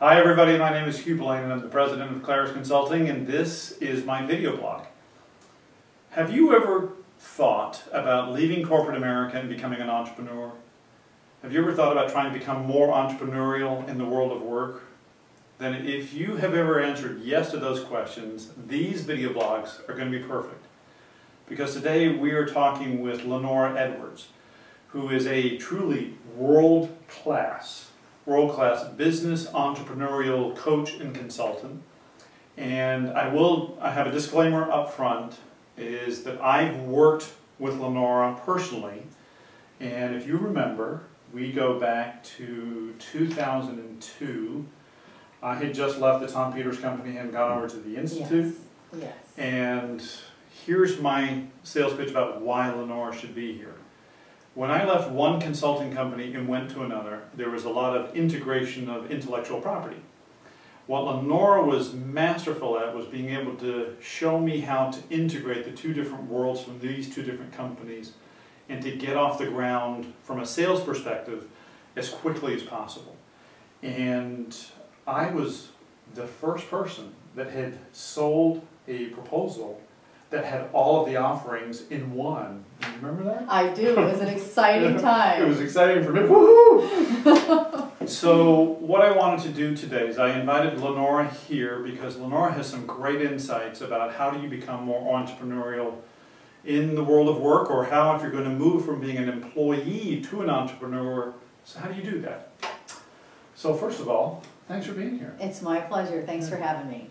Hi everybody, my name is Hugh Blaine and I'm the president of Claris Consulting, and this is my video blog. Have you ever thought about leaving corporate America and becoming an entrepreneur? Have you ever thought about trying to become more entrepreneurial in the world of work? Then if you have ever answered yes to those questions, these video blogs are going to be perfect. Because today we are talking with Lenora Edwards, who is a truly world-class business entrepreneurial coach and consultant. And I have a disclaimer up front, is that I've worked with Lenora personally, and if you remember, we go back to 2002. I had just left the Tom Peters Company and gone over to the Institute. Yes. And here's my sales pitch about why Lenora should be here. When I left one consulting company and went to another, there was a lot of integration of intellectual property. What Lenora was masterful at was being able to show me how to integrate the two different worlds from these two different companies and to get off the ground from a sales perspective as quickly as possible. And I was the first person that had sold a proposal that had all of the offerings in one. Do you remember that? I do. It was an exciting time. It was exciting for me. Woohoo! So what I wanted to do today is I invited Lenora here because Lenora has some great insights about how do you become more entrepreneurial in the world of work, or how, if you're going to move from being an employee to an entrepreneur, so how do you do that? So first of all, thanks for being here. It's my pleasure. Thanks for having me.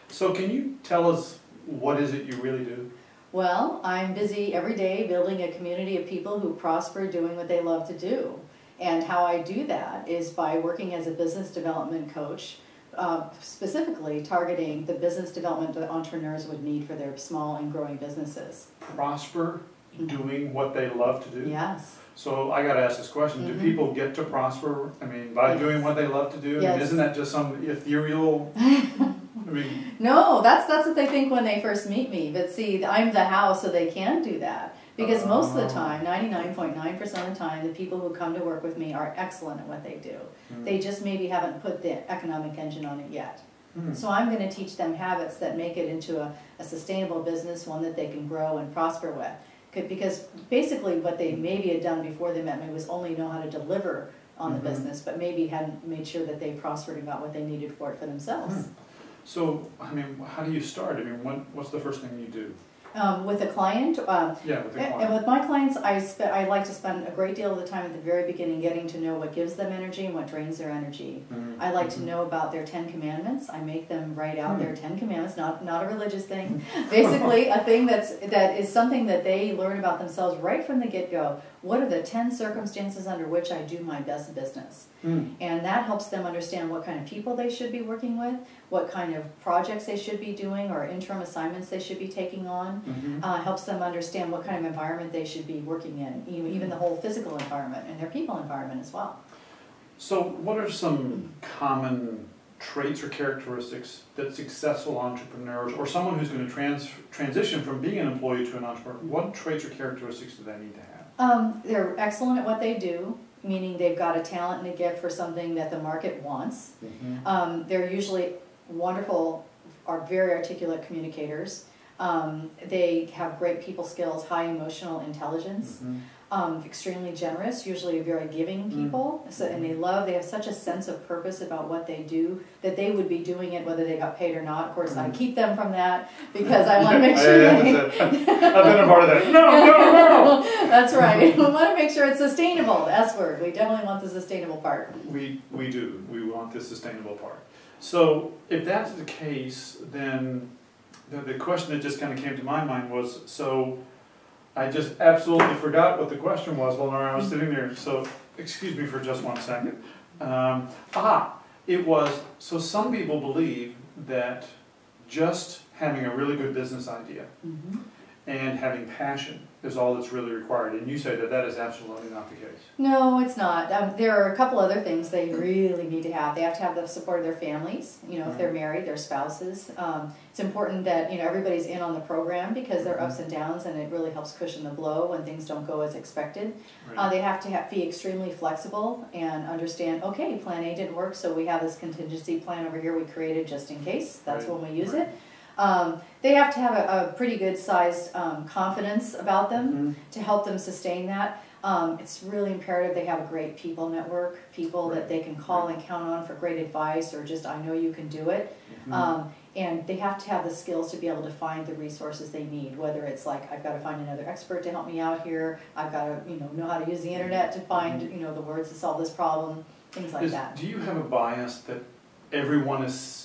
So can you tell us, what is it you really do? Well, I'm busy every day building a community of people who prosper doing what they love to do. And how I do that is by working as a business development coach, specifically targeting the business development that entrepreneurs would need for their small and growing businesses. Prosper doing what they love to do? Yes. So I got to ask this question, do people get to prosper, by doing what they love to do? Yes. Isn't that just some ethereal... No, that's what they think when they first meet me. But see, I'm the how, so they can do that. Because most of the time, 99.9% of the time, the people who come to work with me are excellent at what they do. They just maybe haven't put the economic engine on it yet. So I'm going to teach them habits that make it into a sustainable business, one that they can grow and prosper with. Because basically what they maybe had done before they met me was only know how to deliver on the business, but maybe hadn't made sure that they prospered and got what they needed for it for themselves. So, how do you start? What's the first thing you do? With a client? Yeah, with a client. And with my clients, I like to spend a great deal of the time at the very beginning getting to know what gives them energy and what drains their energy. I like to know about their 10 commandments. I make them write out their 10 commandments, not a religious thing. Basically, a thing that is something that they learn about themselves right from the get-go. What are the 10 circumstances under which I do my best business? And that helps them understand what kind of people they should be working with, what kind of projects they should be doing or interim assignments they should be taking on. Helps them understand what kind of environment they should be working in, even the whole physical environment and their people environment as well. So what are some common traits or characteristics that successful entrepreneurs, or someone who's going to transition from being an employee to an entrepreneur, what traits or characteristics do they need to have? They're excellent at what they do, meaning they've got a talent and a gift for something that the market wants. They're usually wonderful, are very articulate communicators. They have great people skills, high emotional intelligence, extremely generous, usually very giving people, and they have such a sense of purpose about what they do that they would be doing it whether they got paid or not. Of course, I keep them from that because I want to make sure I've been a part of that. No! That's right. We want to make sure it's sustainable, the S word. We definitely want the sustainable part. We do. We want the sustainable part. So if that's the case, then the question that just kind of came to my mind was, so I just absolutely forgot what the question was while I was sitting there, so excuse me for just 1 second. It was, so some people believe that just having a really good business idea and having passion is all that's really required. And you say that that is absolutely not the case. No, it's not. There are a couple other things they really need to have. They have to have the support of their families, you know, if they're married, their spouses. It's important that, you know, everybody's in on the program because there are ups and downs, and it really helps cushion the blow when things don't go as expected. Right. They have to be extremely flexible and understand, okay, plan A didn't work, so we have this contingency plan over here we created just in case. That's Right. when we use it. They have to have a pretty good sized confidence about them to help them sustain that. It's really imperative they have a great people network, people that they can call and count on for great advice, or just, I know you can do it. And they have to have the skills to be able to find the resources they need, whether it's like, I've got to find another expert to help me out here, I've got to, you know how to use the internet to find, you know, the words to solve this problem, things like that. Do you have a bias that everyone is,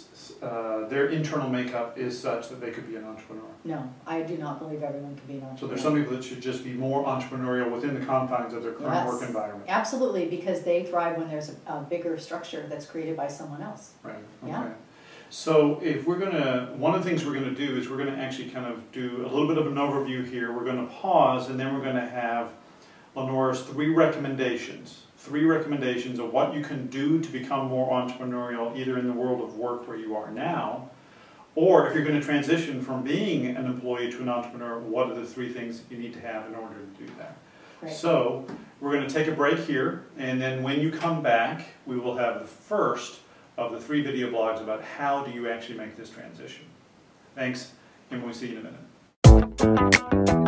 their internal makeup is such that they could be an entrepreneur? No, I do not believe everyone can be an entrepreneur. So there's some people that should just be more entrepreneurial within the confines of their current work environment. Absolutely, because they thrive when there's a bigger structure that's created by someone else. Right, okay. Yeah. So if we're going to, one of the things we're going to do is we're going to actually kind of do a little bit of an overview here. We're going to pause, and then we're going to have Lenora's three recommendations of what you can do to become more entrepreneurial, either in the world of work where you are now, or if you're going to transition from being an employee to an entrepreneur, what are the three things that you need to have in order to do that? Great. So we're going to take a break here, and then when you come back, we will have the first of the 3 video blogs about how do you actually make this transition. Thanks, and we'll see you in a minute.